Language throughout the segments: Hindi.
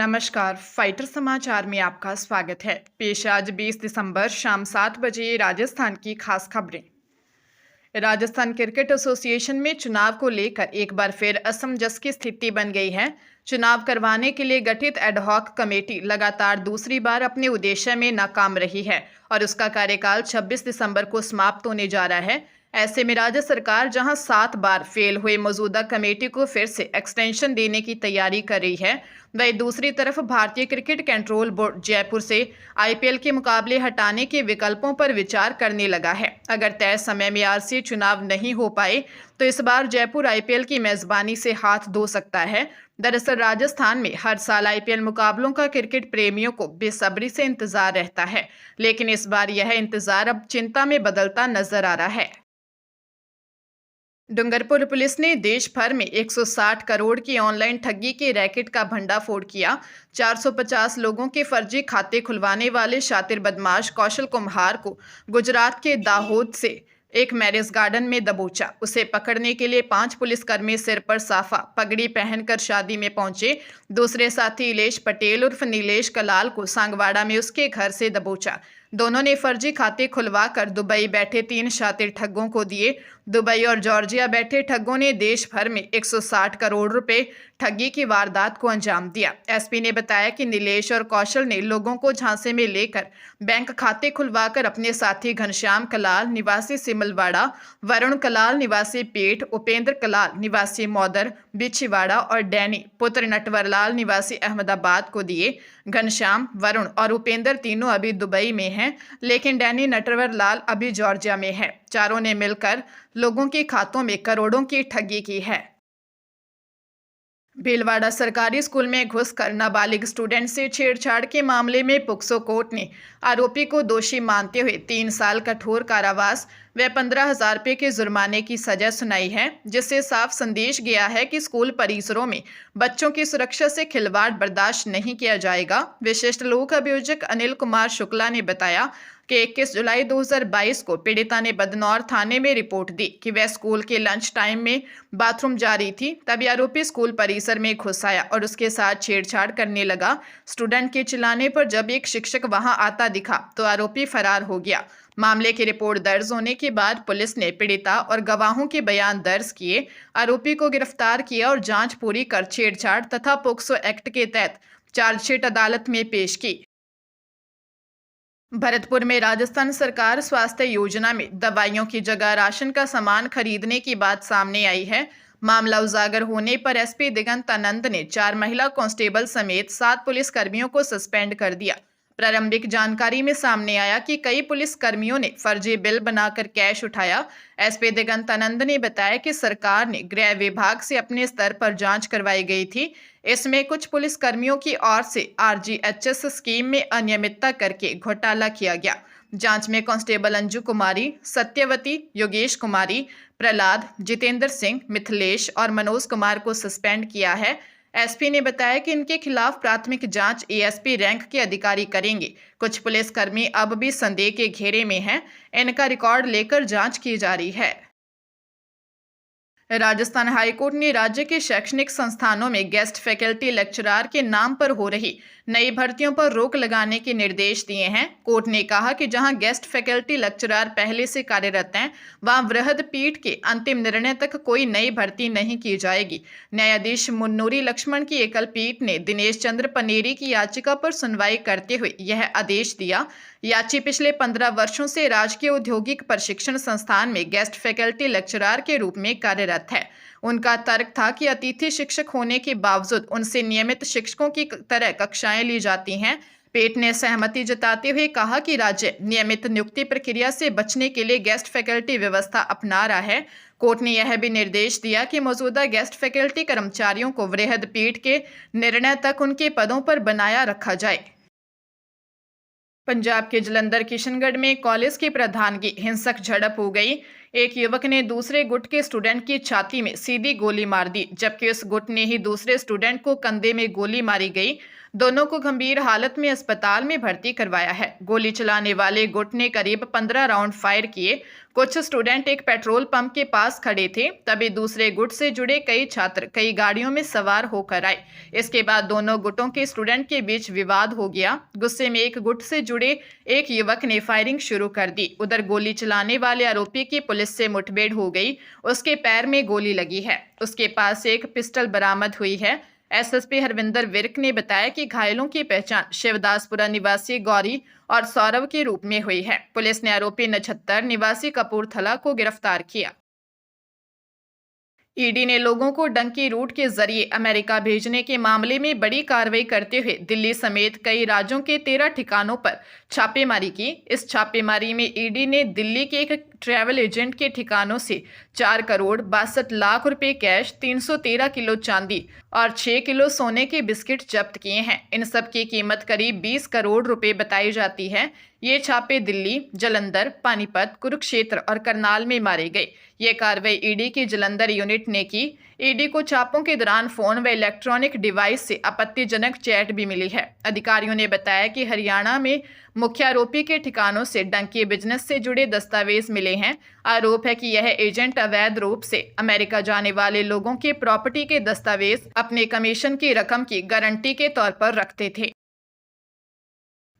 नमस्कार, फाइटर समाचार में आपका स्वागत है। पेश आज 20 दिसंबर शाम 7 बजे राजस्थान की खास खबरें। राजस्थान क्रिकेट एसोसिएशन में चुनाव को लेकर एक बार फिर असमंजस की स्थिति बन गई है। चुनाव करवाने के लिए गठित एडहॉक कमेटी लगातार दूसरी बार अपने उद्देश्य में नाकाम रही है और उसका कार्यकाल 26 दिसंबर को समाप्त होने जा रहा है। ऐसे में राज्य सरकार जहां 7 बार फेल हुए मौजूदा कमेटी को फिर से एक्सटेंशन देने की तैयारी कर रही है, वहीं दूसरी तरफ भारतीय क्रिकेट कंट्रोल बोर्ड जयपुर से आईपीएल के मुकाबले हटाने के विकल्पों पर विचार करने लगा है। अगर तय समय में आरसीए चुनाव नहीं हो पाए तो इस बार जयपुर आईपीएल की मेजबानी से हाथ धो सकता है। दरअसल राजस्थान में हर साल आईपीएल मुकाबलों का क्रिकेट प्रेमियों को बेसब्री से इंतजार रहता है, लेकिन इस बार यह इंतजार अब चिंता में बदलता नजर आ रहा है। डूंगरपुर पुलिस ने देश भर में 160 करोड़ की ऑनलाइन ठगी के रैकेट का भंडाफोड़ किया। 450 लोगों के फर्जी खाते खुलवाने वाले शातिर बदमाश कौशल कुम्हार को गुजरात के दाहोद से एक मैरिज गार्डन में दबोचा। उसे पकड़ने के लिए 5 पुलिसकर्मी सिर पर साफा पगड़ी पहनकर शादी में पहुंचे। दूसरे साथी इलेश पटेल उर्फ नीलेश कलाल को सांगवाड़ा में उसके घर से दबोचा। दोनों ने फर्जी खाते खुलवाकर दुबई बैठे 3 शातिर ठगों को दिए। दुबई और जॉर्जिया बैठे ठगों ने देश भर में 160 करोड़ रुपए ठगी की वारदात को अंजाम दिया। एसपी ने बताया कि नीलेश और कौशल ने लोगों को झांसे में लेकर बैंक खाते खुलवाकर अपने साथी घनश्याम कलाल निवासी सिमलवाड़ा, वरुण कलाल निवासी पेठ, उपेंद्र कलाल निवासी मौदर बिछीवाड़ा और डैनी पुत्र नटवरलाल निवासी अहमदाबाद को दिए। घनश्याम, वरुण और उपेंद्र तीनों अभी दुबई में हैं, लेकिन डैनी नटवरलाल अभी जॉर्जिया में है। चारों ने मिलकर लोगों के खातों में करोड़ों की ठगी की है। भीलवाड़ा सरकारी स्कूल में घुसकर नाबालिग स्टूडेंट से छेड़छाड़ के मामले में पोक्सो कोर्ट ने आरोपी को दोषी मानते हुए 3 साल कठोर कारावास व 15,000 रुपये के जुर्माने की सजा सुनाई है, जिससे साफ संदेश गया है कि स्कूल परिसरों में बच्चों की सुरक्षा से खिलवाड़ बर्दाश्त नहीं किया जाएगा। विशिष्ट लोक अभियोजक अनिल कुमार शुक्ला ने बताया कि 21 जुलाई 2022 को पीड़िता ने बदनौर थाने में रिपोर्ट दी कि वह स्कूल के लंच टाइम में बाथरूम जा रही थी। तभी आरोपी स्कूल परिसर में घुस आया और उसके साथ छेड़छाड़ करने लगा। स्टूडेंट के चिल्लाने पर जब एक शिक्षक वहां आता दिखा तो आरोपी फरार हो गया। मामले की रिपोर्ट दर्ज होने के बाद पुलिस ने पीड़िता और गवाहों के बयान दर्ज किए, आरोपी को गिरफ्तार किया और जांच पूरी कर छेड़छाड़ तथा पोक्सो एक्ट के तहत चार्जशीट अदालत में पेश की। भरतपुर में राजस्थान सरकार स्वास्थ्य योजना में दवाइयों की जगह राशन का सामान खरीदने की बात सामने आई है। मामला उजागर होने पर एसपी दिगंत आनंद ने 4 महिला कांस्टेबल समेत 7 पुलिस कर्मियों को सस्पेंड कर दिया। प्रारंभिक जानकारी में सामने आया कि कई पुलिस कर्मियों ने फर्जी बिल बनाकर कैश उठाया। एसपी दिगंत आनंद ने बताया कि सरकार ने गृह विभाग से अपने स्तर पर जांच करवाई गई थी। इसमें कुछ पुलिस कर्मियों की ओर से आरजीएचएस स्कीम में अनियमितता करके घोटाला किया गया। जांच में कांस्टेबल अंजू कुमारी, सत्यवती, योगेश कुमारी, प्रहलाद, जितेंद्र सिंह, मिथिलेश और मनोज कुमार को सस्पेंड किया है। एसपी ने बताया कि इनके खिलाफ प्राथमिक जांच एएसपी रैंक के अधिकारी करेंगे। कुछ पुलिसकर्मी अब भी संदेह के घेरे में हैं। इनका रिकॉर्ड लेकर जांच की जा रही है। राजस्थान हाईकोर्ट ने राज्य के शैक्षणिक संस्थानों में गेस्ट फैकल्टी लेक्चरार के नाम पर हो रही नई भर्तियों पर रोक लगाने के निर्देश दिए हैं। कोर्ट ने कहा कि जहां गेस्ट फैकल्टी लेक्चरार पहले से कार्यरत हैं, वहां वृहद पीठ के अंतिम निर्णय तक कोई नई भर्ती नहीं की जाएगी। न्यायाधीश मुन्नूरी लक्ष्मण की एकल पीठ ने दिनेश चंद्र पनेरी की याचिका पर सुनवाई करते हुए यह आदेश दिया। याची पिछले 15 वर्षों से राजकीय औद्योगिक प्रशिक्षण संस्थान में गेस्ट फैकल्टी लेक्चरार के रूप में कार्यरत है। उनका तर्क था कि अतिथि शिक्षक होने के बावजूद उनसे नियमित शिक्षकों की तरह कक्षाएं ली जाती हैं। पीठ ने सहमति जताते हुए कहा कि राज्य नियमित नियुक्ति प्रक्रिया से बचने के लिए गेस्ट फैकल्टी व्यवस्था अपना रहा है। कोर्ट ने यह भी निर्देश दिया कि मौजूदा गेस्ट फैकल्टी कर्मचारियों को वृहद पीठ के निर्णय तक उनके पदों पर बनाया रखा जाए। पंजाब के जलंधर किशनगढ़ में कॉलेज की प्रधान की हिंसक झड़प हो गई। एक युवक ने दूसरे गुट के स्टूडेंट की छाती में सीधी गोली मार दी, जबकि उस गुट ने ही दूसरे स्टूडेंट को कंधे में गोली मारी गई। दोनों को गंभीर हालत में अस्पताल में भर्ती करवाया है। गोली चलाने वाले गुट ने करीब 15 राउंड फायर किए। कुछ स्टूडेंट एक पेट्रोल पंप के पास खड़े थे, तभी दूसरे गुट से जुड़े कई छात्र कई गाड़ियों में सवार होकर आए। इसके बाद दोनों गुटों के स्टूडेंट के बीच विवाद हो गया। गुस्से में एक गुट से जुड़े एक युवक ने फायरिंग शुरू कर दी। उधर गोली चलाने वाले आरोपी की पुलिस से मुठभेड़ हो गई। उसके पैर में गोली लगी है। उसके पास एक पिस्टल बरामद हुई है। एसएसपी हरविंदर विर्क ने बताया कि घायलों की पहचान शिवदासपुरा निवासी गौरी और सौरव के रूप में हुई है। पुलिस ने आरोपी नछत्तर निवासी कपूरथला को गिरफ्तार किया। ईडी ने लोगों को डंकी रूट के जरिए अमेरिका भेजने के मामले में बड़ी कार्रवाई करते हुए दिल्ली समेत कई राज्यों के 13 ठिकानों पर छापेमारी की। इस छापेमारी में ईडी ने दिल्ली के एक ट्रैवल एजेंट के ठिकानों से 4 करोड़ 62 लाख रुपए कैश, 313 किलो चांदी और 6 किलो सोने के बिस्किट जब्त किए हैं। इन सब की कीमत करीब 20 करोड़ रुपए बताई जाती है। ये छापे दिल्ली, जलंधर, पानीपत, कुरुक्षेत्र और करनाल में मारे गए। ये कार्रवाई ईडी की जलंधर यूनिट ने की। ईडी को छापों के दौरान फोन व इलेक्ट्रॉनिक डिवाइस से आपत्तिजनक चैट भी मिली है। अधिकारियों ने बताया कि हरियाणा में मुख्य आरोपी के ठिकानों से डंकी बिजनेस से जुड़े दस्तावेज मिले हैं। आरोप है कि यह एजेंट अवैध रूप से अमेरिका जाने वाले लोगों के प्रॉपर्टी के दस्तावेज अपने कमीशन की रकम की गारंटी के तौर पर रखते थे।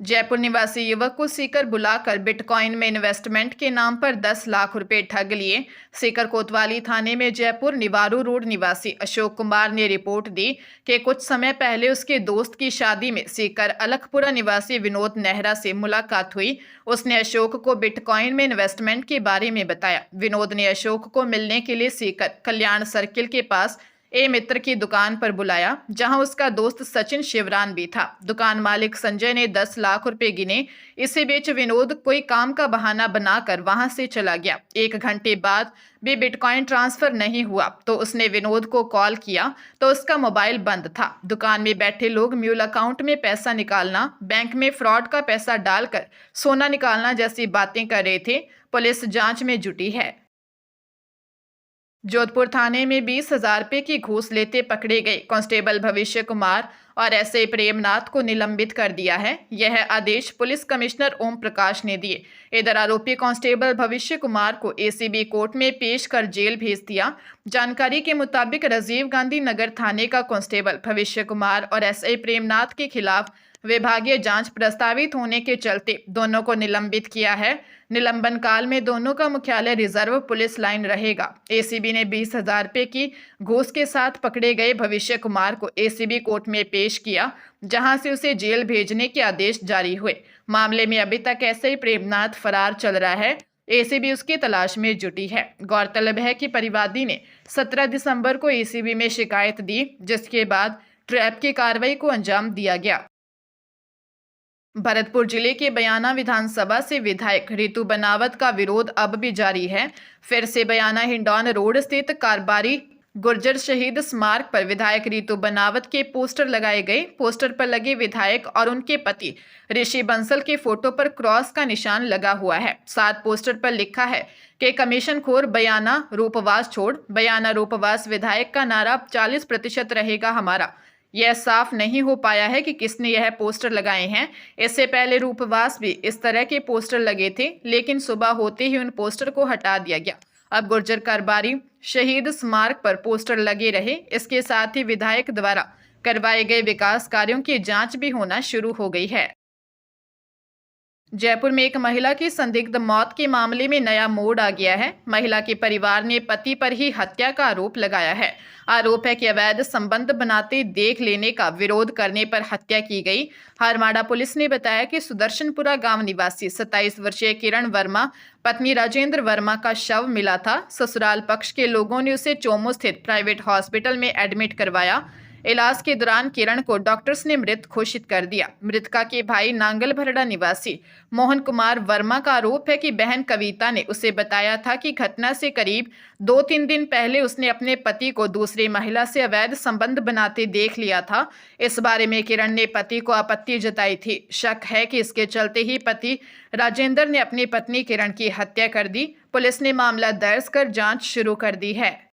जयपुर निवासी युवक को सीकर बुलाकर बिटकॉइन में इन्वेस्टमेंट के नाम पर 10 लाख रुपए ठग लिए। सीकर कोतवाली थाने में जयपुर निवारू रोड निवासी अशोक कुमार ने रिपोर्ट दी कि कुछ समय पहले उसके दोस्त की शादी में सीकर अलखपुरा निवासी विनोद नेहरा से मुलाकात हुई। उसने अशोक को बिटकॉइन में इन्वेस्टमेंट के बारे में बताया। विनोद ने अशोक को मिलने के लिए सीकर कल्याण सर्किल के पास ए मित्र की दुकान पर बुलाया, जहां उसका दोस्त सचिन शिवरान भी था। दुकान मालिक संजय ने 10 लाख रुपए गिने। इसी बीच विनोद कोई काम का बहाना बनाकर वहां से चला गया। 1 घंटे बाद भी बिटकॉइन ट्रांसफर नहीं हुआ तो उसने विनोद को कॉल किया तो उसका मोबाइल बंद था। दुकान में बैठे लोग म्यूल अकाउंट में पैसा निकालना, बैंक में फ्रॉड का पैसा डालकर सोना निकालना जैसी बातें कर रहे थे। पुलिस जांच में जुटी है। जोधपुर थाने में 20,000 रुपए की घूस लेते पकड़े गए कांस्टेबल भविष्य कुमार और एसआई प्रेमनाथ को निलंबित कर दिया है। यह आदेश पुलिस कमिश्नर ओम प्रकाश ने दिए। इधर आरोपी कांस्टेबल भविष्य कुमार को एसीबी कोर्ट में पेश कर जेल भेज दिया। जानकारी के मुताबिक राजीव गांधी नगर थाने का कांस्टेबल भविष्य कुमार और एसआई प्रेमनाथ के खिलाफ विभागीय जांच प्रस्तावित होने के चलते दोनों को निलंबित किया है। निलंबन काल में दोनों का मुख्यालय रिजर्व पुलिस लाइन रहेगा। एसीबी ने 20,000 रुपए की घूस के साथ पकड़े गए भविष्य कुमार को एसीबी कोर्ट में पेश किया, जहां से उसे जेल भेजने के आदेश जारी हुए। मामले में अभी तक एसआई प्रेमनाथ फरार चल रहा है। एसीबी उसकी तलाश में जुटी है। गौरतलब है कि परिवादी ने 17 दिसंबर को एसीबी में शिकायत दी, जिसके बाद ट्रैप की कार्रवाई को अंजाम दिया गया। भरतपुर जिले के बयाना विधानसभा से विधायक रितु बनावत का विरोध अब भी जारी है। फिर से बयाना हिंडौन रोड स्थित कारबारी गुर्जर शहीद स्मारक पर विधायक रितु बनावत के पोस्टर लगाए गए। पोस्टर पर लगे विधायक और उनके पति ऋषि बंसल के फोटो पर क्रॉस का निशान लगा हुआ है। साथ पोस्टर पर लिखा है कि कमीशन खोर बयाना रूपवास छोड़। बयाना रूपवास विधायक का नारा 40% रहेगा हमारा। यह साफ नहीं हो पाया है कि किसने यह पोस्टर लगाए हैं। इससे पहले रूपवास भी इस तरह के पोस्टर लगे थे, लेकिन सुबह होते ही उन पोस्टर को हटा दिया गया। अब गुर्जर कारबारी शहीद स्मारक पर पोस्टर लगे रहे। इसके साथ ही विधायक द्वारा करवाए गए विकास कार्यों की जांच भी होना शुरू हो गई है। जयपुर में एक महिला की संदिग्ध मौत के मामले में नया मोड़ आ गया है। महिला के परिवार ने पति पर ही हत्या का आरोप लगाया है। आरोप है कि अवैध संबंध बनाते देख लेने का विरोध करने पर हत्या की गई। हरमाड़ा पुलिस ने बताया कि सुदर्शनपुरा गांव निवासी 27 वर्षीय किरण वर्मा पत्नी राजेंद्र वर्मा का शव मिला था। ससुराल पक्ष के लोगों ने उसे चोमू स्थित प्राइवेट हॉस्पिटल में एडमिट करवाया। इलाज के दौरान किरण को डॉक्टर्स ने मृत घोषित कर दिया। मृतका के भाई नांगल भरड़ा निवासी मोहन कुमार वर्मा का आरोप है कि बहन कविता ने उसे बताया था कि घटना से करीब 2-3 दिन पहले उसने अपने पति को दूसरी महिला से अवैध संबंध बनाते देख लिया था। इस बारे में किरण ने पति को आपत्ति जताई थी। शक है कि इसके चलते ही पति राजेंद्र ने अपनी पत्नी किरण की हत्या कर दी। पुलिस ने मामला दर्ज कर जांच शुरू कर दी है।